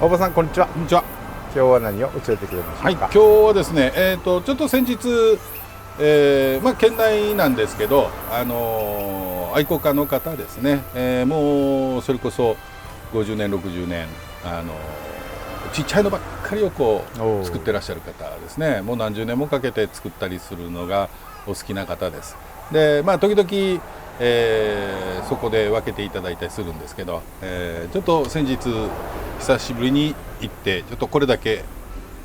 大場さん、こんにちは。こんにちは。今日は何を教えてくれましょうか。はい、今日はですね、ちょっと先日、県内なんですけど、愛好家の方ですね、もうそれこそ50年、60年、ちっちゃいのばっかりをこう作ってらっしゃる方ですね。もう何十年もかけて作ったりするのがお好きな方です。で、時々、そこで分けていただいたりするんですけど、ちょっと先日久しぶりに行ってちょっとこれだけ、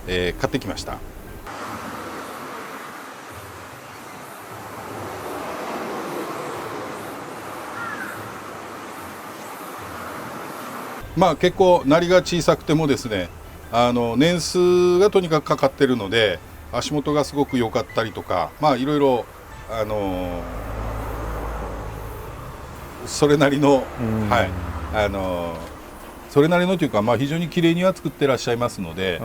買ってきました。結構なりが小さくてもですね、年数がとにかくかかってるので足元がすごく良かったりとか、いろいろそれなりの、それなりのというか、非常に綺麗には作ってらっしゃいますので、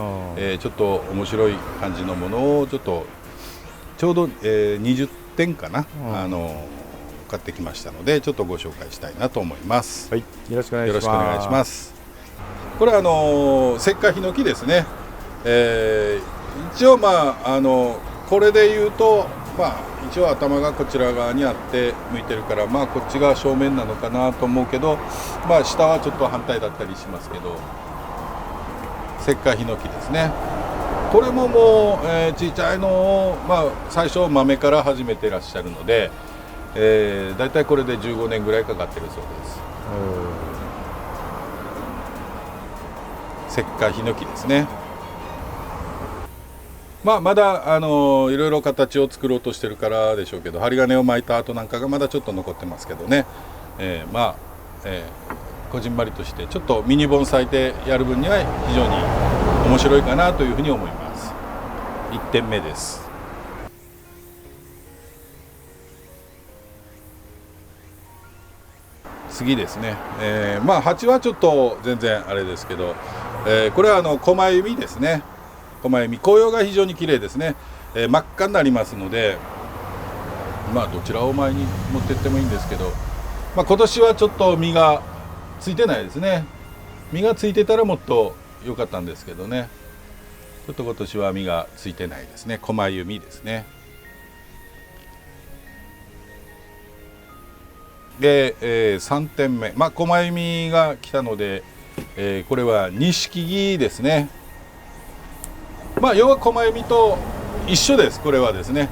ちょっと面白い感じのものをちょうど、20点かな、買ってきましたので、ちょっとご紹介したいなと思います。はい、よろしくお願いします。よろしくお願いします。これは石灰ヒノキですね。一応これで言うと一応頭がこちら側にあって向いてるから、こっちが正面なのかなと思うけど、下はちょっと反対だったりしますけど、石灰ヒノキですね。これももう、ちっちゃいのを、最初豆から始めてらっしゃるので、だいたいこれで15年ぐらいかかってるそうです。石灰ヒノキですね。まだいろいろ形を作ろうとしてるからでしょうけど、針金を巻いた跡なんかがまだちょっと残ってますけどね、こじんまりとしてちょっとミニ盆栽でやる分には非常に面白いかなというふうに思います。1点目です。次ですね、鉢はちょっと全然あれですけど、これは狛弓ですね。狛弓、紅葉が非常に綺麗ですね。真っ赤になりますので、どちらを前に持ってってもいいんですけど、今年はちょっと実がついてないですね。実がついてたらもっと良かったんですけどね、ちょっと今年は実がついてないですね。狛弓ですね。で、3点目、狛弓が来たので、これは錦木ですね。要は狛弓と一緒です。これはですね、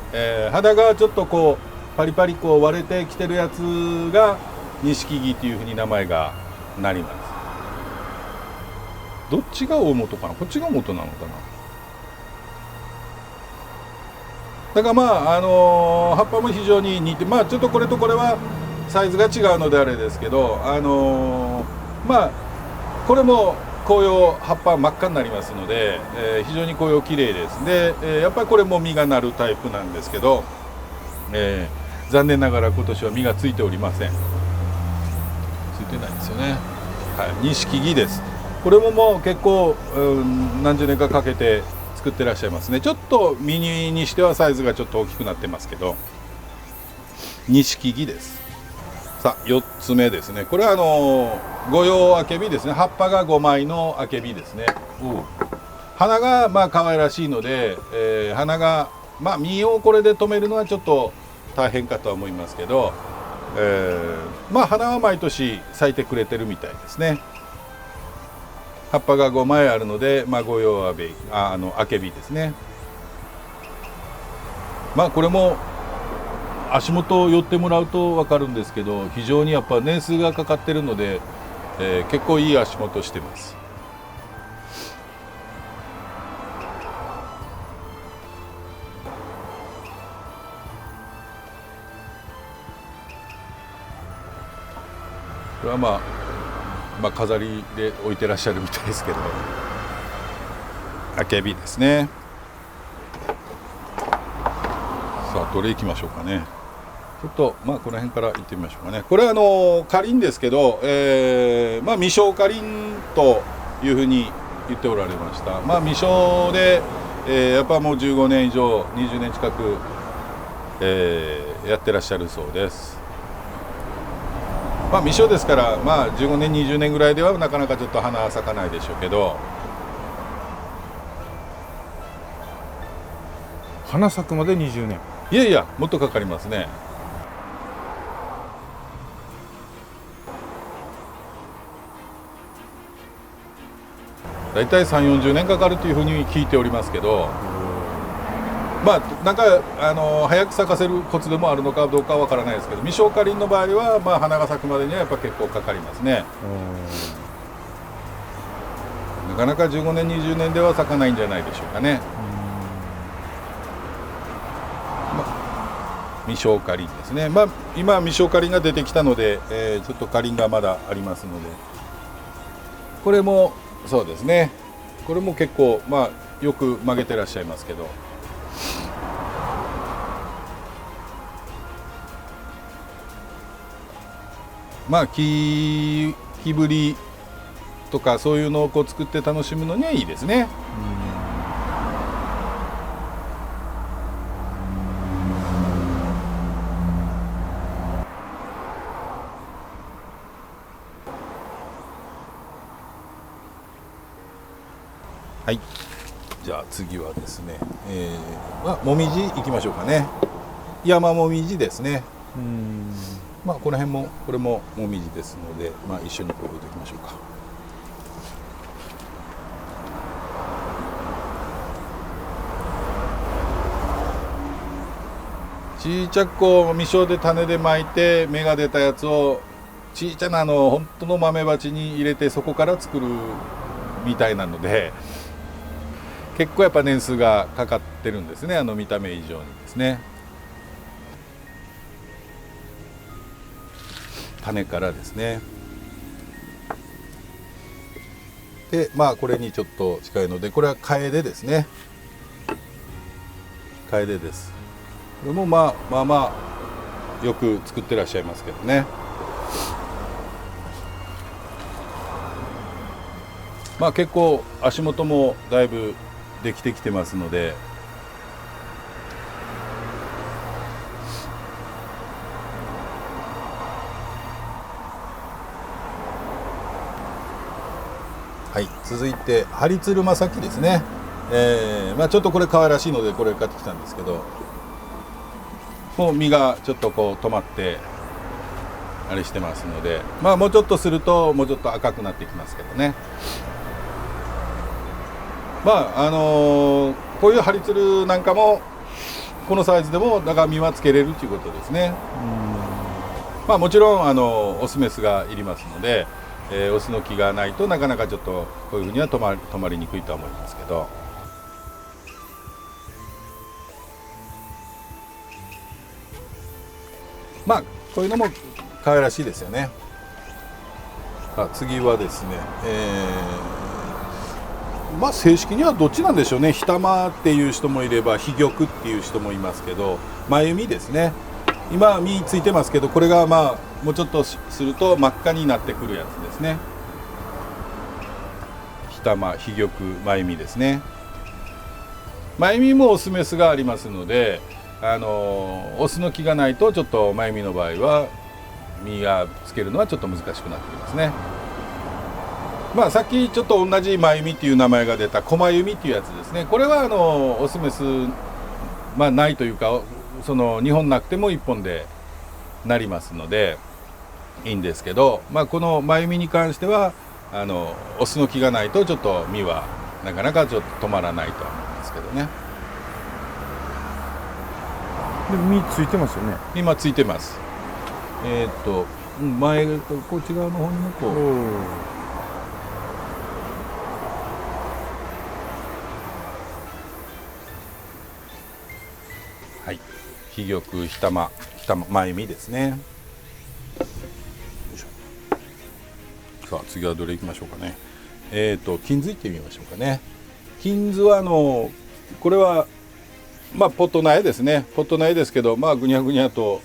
肌がちょっとこうパリパリこう割れてきてるやつが錦木というふうに名前がなります。どっちが大元かな、こっちが元なのかな。だから葉っぱも非常に似て、ちょっとこれとこれはサイズが違うのであれですけど、これも紅葉葉っぱ真っ赤になりますので、非常に紅葉綺麗です。で、やっぱりこれも実がなるタイプなんですけど、残念ながら今年は実がついておりません。ついてないですよね。錦木です。これももう結構、何十年かかけて作ってらっしゃいますね。ちょっとミニにしてはサイズがちょっと大きくなってますけど、錦木です。さあ4つ目ですね。これは五葉あけびですね。葉っぱが5枚のあけびですね。花が可愛らしいので、花が実をこれで留めるのはちょっと大変かとは思いますけど、花は毎年咲いてくれてるみたいですね。葉っぱが5枚あるので、五葉あけびですね。これも足元を寄ってもらうと分かるんですけど、非常にやっぱ年数がかかってるので、結構いい足元してます。これは飾りで置いてらっしゃるみたいですけど、あけびですね。さあどれいきましょうかね。ちょっとこの辺から行ってみましょうかね。これはかりんですけど、未生かりんというふうに言っておられました。未生で、やっぱもう15年以上20年近く、やってらっしゃるそうです。まあ未生ですから、まあ15年20年ぐらいではなかなかちょっと花は咲かないでしょうけど、花咲くまで20年。いやいやもっとかかりますね。だいたい3、40年かかるというふうに聞いておりますけど、まあなんか早く咲かせるコツでもあるのかどうかはわからないですけど、未生花林の場合はまあ花が咲くまでにはやっぱ結構かかりますね。なかなか15年20年では咲かないんじゃないでしょうかね。未生花林ですね。まあ今未生花林が出てきたので、ちょっと花林がまだありますので、これもそうですね。これも結構まあよく曲げてらっしゃいますけど、まあ木ぶりとかそういうのをこう作って楽しむのにはいいですね。はい、じゃあ次はですね、もみじいきましょうかね。山もみじですね。まあこの辺もこれももみじですので、まあ一緒にこう置いておきましょうか。ちいちゃくこう未生で種でまいて芽が出たやつをちいちゃな本当の豆鉢に入れてそこから作るみたいなので、結構やっぱ年数がかかってるんですね、見た目以上にですね。種からですね。でまあこれにちょっと近いので、これはカエデですね。カエデです。これもまあよく作ってらっしゃいますけどね。まあ結構足元もだいぶできてきてますので、はい、続いてハリツルマサキですね。まあちょっとこれ可愛らしいのでこれ買ってきたんですけど、もう実がちょっとこう止まってあれしてますので、まあもうちょっとするともうちょっと赤くなってきますけどね。まあこういうハリツルなんかもこのサイズでもだから実はつけれるということですね。まあもちろんオスメスがいりますので、オスの木がないとなかなかちょっとこういうふうには止まりにくいとは思いますけど。まあこういうのも可愛らしいですよね。次はですね、まあ正式にはどっちなんでしょうね。日玉っていう人もいれば飛玉っていう人もいますけど、真由美ですね。今実ついてますけど、これがまあもうちょっとすると真っ赤になってくるやつですね。日玉、飛玉、真由美ですね。真由美もオスメスがありますので、オスの木がないとちょっと真由美の場合は実がつけるのはちょっと難しくなってきますね。まあさっきちょっと同じ真由美っていう名前が出た小由美っていうやつですね。これはオスメスまあないというか、その2本なくても1本でなりますのでいいんですけど、まあこの真由美に関してはオスの木がないとちょっと実はなかなかちょっと止まらないとは思いますけどね。で実ついてますよね。今ついてます。前とこっち側の方にもこう。はい、飛玉、日玉、真由美ですね。よいしょ。さあ次はどれいきましょうかね。金図いってみましょうかね。金図はこれはまあポット苗ですね。ポット苗ですけど、まあぐにゃぐにゃと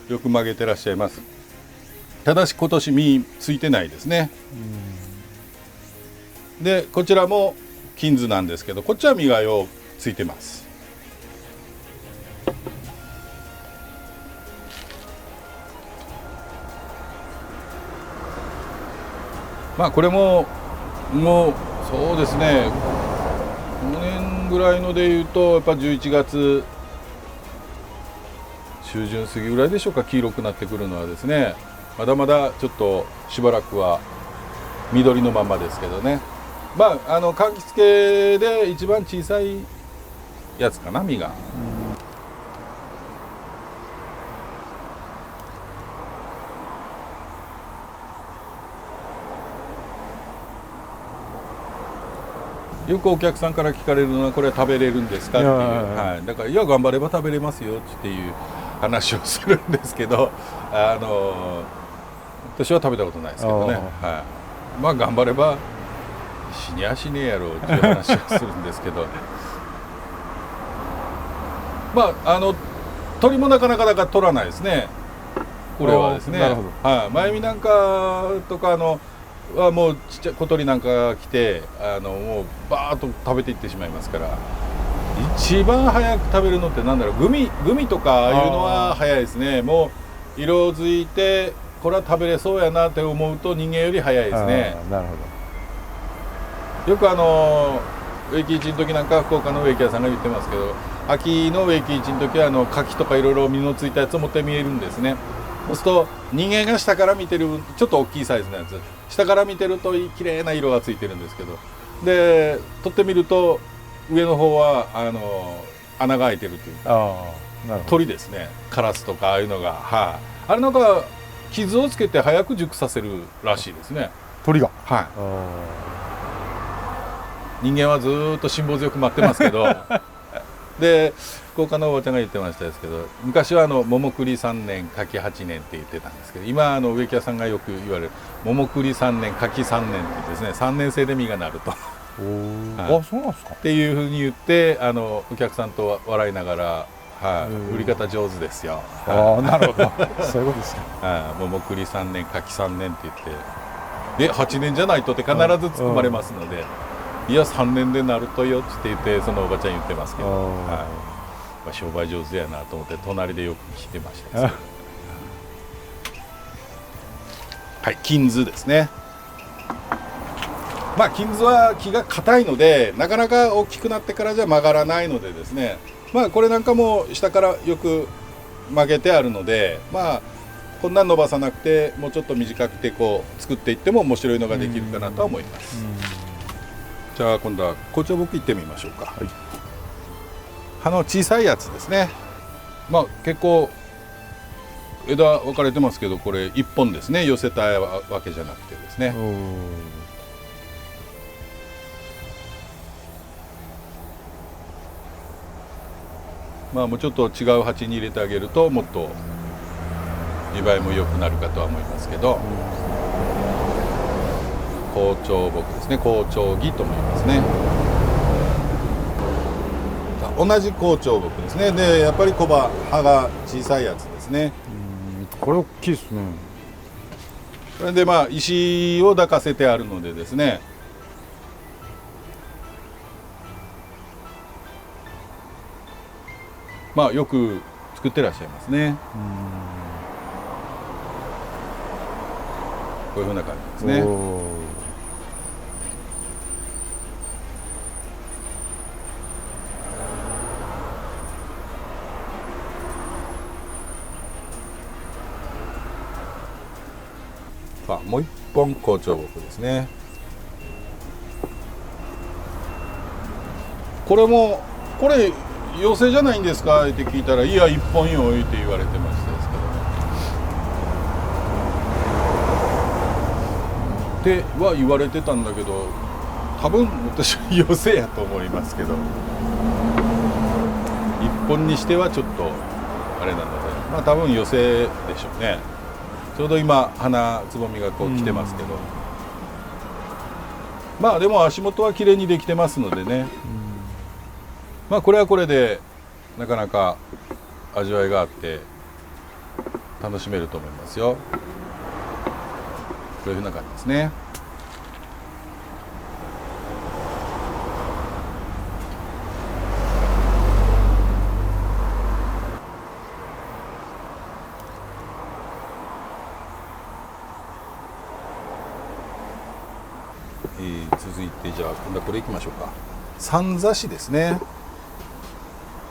よく曲げてらっしゃいます。ただし今年実ついてないですね。でこちらも金図なんですけど、こっちは実がようついてます。まあこれももうそうですね、5年ぐらいのでいうとやっぱ11月中旬過ぎぐらいでしょうか、黄色くなってくるのはですね。まだまだちょっとしばらくは緑のままですけどね。まあ柑橘系で一番小さいやつかな、実が。よくお客さんから聞かれるのは、これは食べれるんですかっていう、はい、だからいや頑張れば食べれますよっていう話をするんですけど、私は食べたことないですけどね、はい、まあ頑張れば死にゃしねえやろうっていう話をするんですけどまあ鳥もなかなか取らないですね、これはですね。はい、前見なんかとかはもうちっちゃい小鳥なんかが来てもうバーッと食べていってしまいますから、一番早く食べるのってなんだろう、グミとかいうのは早いですね。もう色づいてこれは食べれそうやなって思うと人間より早いですね。なるほよく植木市の時なんか福岡の植木屋さんが言ってますけど、秋の植木市の時は柿とかいろいろ実のついたやつを持って見えるんですね。そうすると人間が下から見てるちょっと大きいサイズのやつ、下から見てると綺麗な色がついてるんですけど、で取ってみると上の方は穴が開いてるというか、鳥ですね、カラスとかああいうのが、はい、あれなんか傷をつけて早く熟させるらしいですね、鳥が。はい、人間はずーっと辛抱強く待ってますけどで福岡のおばちゃんが言ってましたですけど、昔は桃栗3年柿8年って言ってたんですけど、今植木屋さんがよく言われる桃栗3年柿3年ってですね、3年生で実がなるとあ、そうなんですかっていうふうに言って、お客さんと笑いながら、はい、売り方上手ですよ。ああ、なるほどそういうことですね。桃栗3年柿3年って言って、で8年じゃないとって必ず突っ込まれますので、いや3年でなるとよって言って、そのおばちゃん言ってますけど、はい、商売上手やなと思って隣でよく聞いてましたですけどはい、金図ですね。まあ金図は木が硬いのでなかなか大きくなってからじゃ曲がらないのでですね、まあこれなんかも下からよく曲げてあるので、まあこんな伸ばさなくてもうちょっと短くてこう作っていっても面白いのができるかなとは思います。じゃあ今度は紅茶木行ってみましょうか。はい、葉の小さいやつですね。まあ結構枝分かれてますけど、これ1本ですね、寄せたわけじゃなくてですね。まあもうちょっと違う鉢に入れてあげるともっと見栄えも良くなるかとは思いますけど、紅茶木ですね、紅茶木とも言いますね。同じ紅茶木ですね。でやっぱり葉が小さいやつですね。これ大きいですね。それでまあ石を抱かせてあるのでですね、まあよく作ってらっしゃいますね。こういうふうな感じですね。もう一本紅茶木ですね。これ寄せじゃないんですかって聞いたら、いや一本よって言われてましたですけどね。っては言われてたんだけど、多分私は寄せやと思いますけど、一本にしてはちょっとあれなので、まあ多分寄せでしょうね。ちょうど今花つぼみがこう来てますけど、まあでも足元は綺麗にできてますのでね、まあこれはこれでなかなか味わいがあって楽しめると思いますよ。こういうふうな感じですね。続いてじゃあ今度はこれいきましょうか。三座子ですね。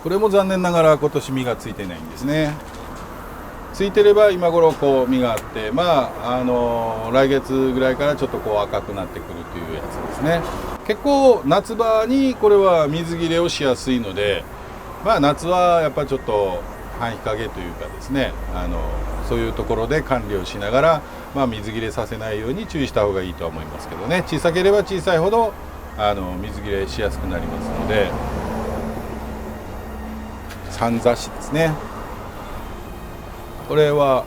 これも残念ながら今年実がついてないんですね。ついてれば今頃こう実があって、来月ぐらいからちょっとこう赤くなってくるというやつですね。結構夏場にこれは水切れをしやすいので、夏はやっぱりちょっと半日陰というかですね、そういうところで管理をしながら、水切れさせないように注意した方がいいとは思いますけどね。小さければ小さいほど水切れしやすくなりますので、三座子ですね。これは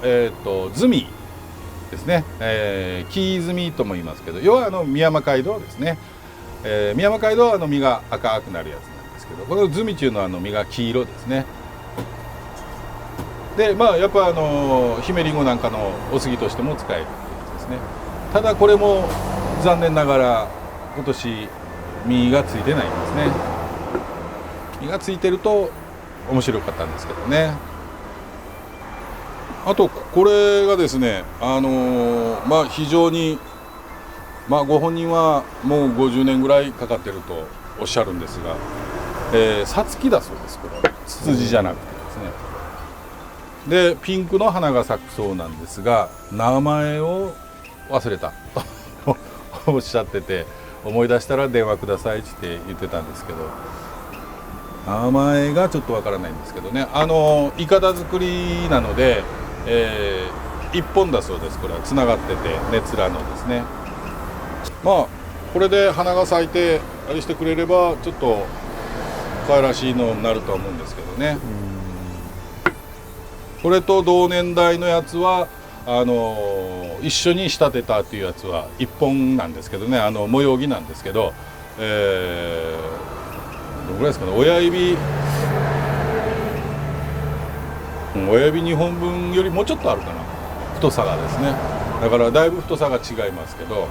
ズミですね、木ズミとも言いますけど、要はミヤマ街道ですね。ミヤマ街道は実が赤くなるやつなんですけど、このズミ中の実が黄色ですね。でやっぱ姫りんごなんかのお杉としても使えるってやつですね。ただこれも残念ながら今年実がついてないんですね。実がついてると面白かったんですけどね。あとこれがですね、非常にご本人はもう50年ぐらいかかってるとおっしゃるんですが、さつきだそうです。これツツジじゃなくてですね。でピンクの花が咲くそうなんですが、名前を忘れたとおっしゃってて、思い出したら電話くださいって言ってたんですけど、名前がちょっとわからないんですけどね。いかだ作りなので、一本だそうです。これはつながってて熱らのですね。これで花が咲いてあれしてくれればちょっと可愛らしいのになるとは思うんですけどね。これと同年代のやつは一緒に仕立てたっていうやつは一本なんですけどね、模様着なんですけど、どのぐらいですかね、親指2本分よりもうちょっとあるかな、太さがですね。だからだいぶ太さが違いますけど、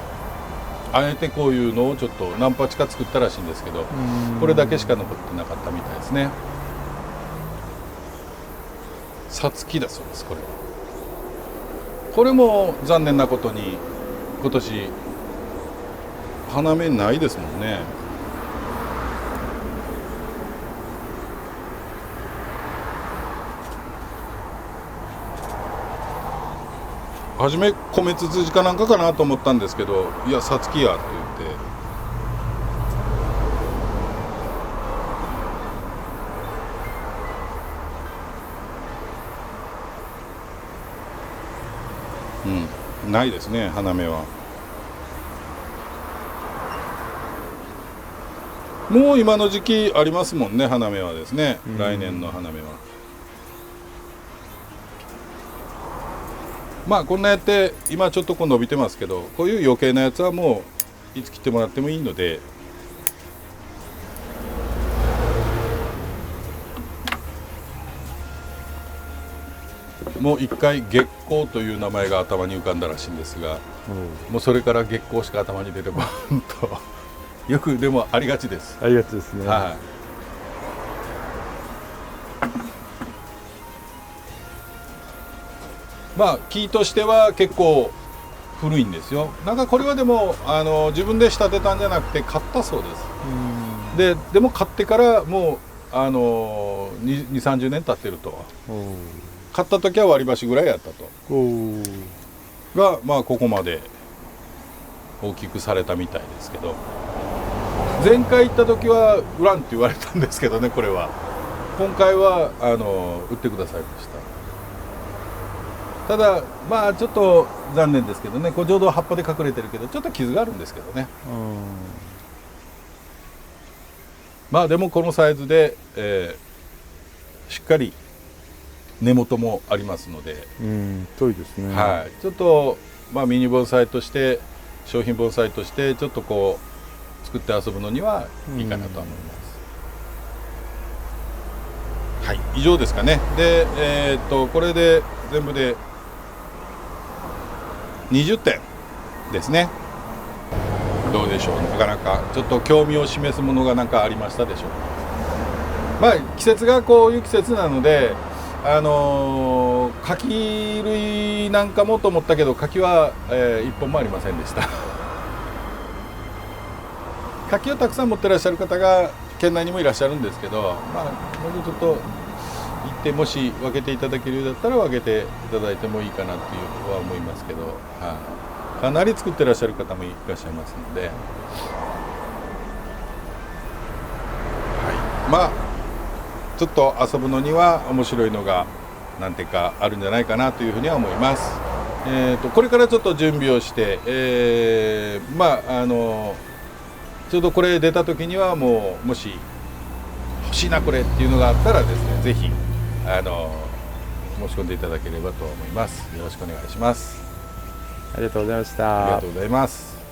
あえてこういうのをちょっと何鉢か作ったらしいんですけど、これだけしか残ってなかったみたいですね。さつきだそうです。これも残念なことに今年花芽ないですもんね。初め米つつじかなんかかなと思ったんですけど、いやさつきやって言って、ないですね、花芽は。もう今の時期ありますもんね、花芽はですね。来年の花芽はこんなやって今ちょっとこう伸びてますけど、こういう余計なやつはもういつ切ってもらってもいいので、もう一回月光という名前が頭に浮かんだらしいんですが、もうそれから月光しか頭に出てこんとよくでもありがちです。ありがちですね。木としては結構古いんですよ。なんかこれはでも自分で仕立てたんじゃなくて買ったそうです。でも買ってからもう20、30年経ってると。買った時は割り箸ぐらいやったと。がここまで大きくされたみたいですけど、前回行った時は売らんって言われたんですけどね。これは今回は売ってくださいました。ただちょっと残念ですけどね、これちょうど葉っぱで隠れてるけどちょっと傷があるんですけどね。でもこのサイズで、しっかり根元もありますので、遠いですね。ちょっとミニ盆栽として商品盆栽としてちょっとこう作って遊ぶのにはいいかなと思います。はい、以上ですかね。で、これで全部で20点ですね。どうでしょう。なかなかちょっと興味を示すものが何かありましたでしょうか。季節がこういう季節なので、柿類なんかもと思ったけど柿は、1本もありませんでした。滝をたくさん持ってらっしゃる方が県内にもいらっしゃるんですけど、まあ、もうちょっと行ってもし分けていただけるようだったら分けていただいてもいいかなっていうのは思いますけど、かなり作ってらっしゃる方もいらっしゃいますので、まあちょっと遊ぶのには面白いのが何てかあるんじゃないかなというふうには思います。これからちょっと準備をして、まあちょうどこれ出た時にはもし欲しいなこれっていうのがあったらですね、ぜひ申し込んでいただければと思います。よろしくお願いします。ありがとうございましありがたとうございます。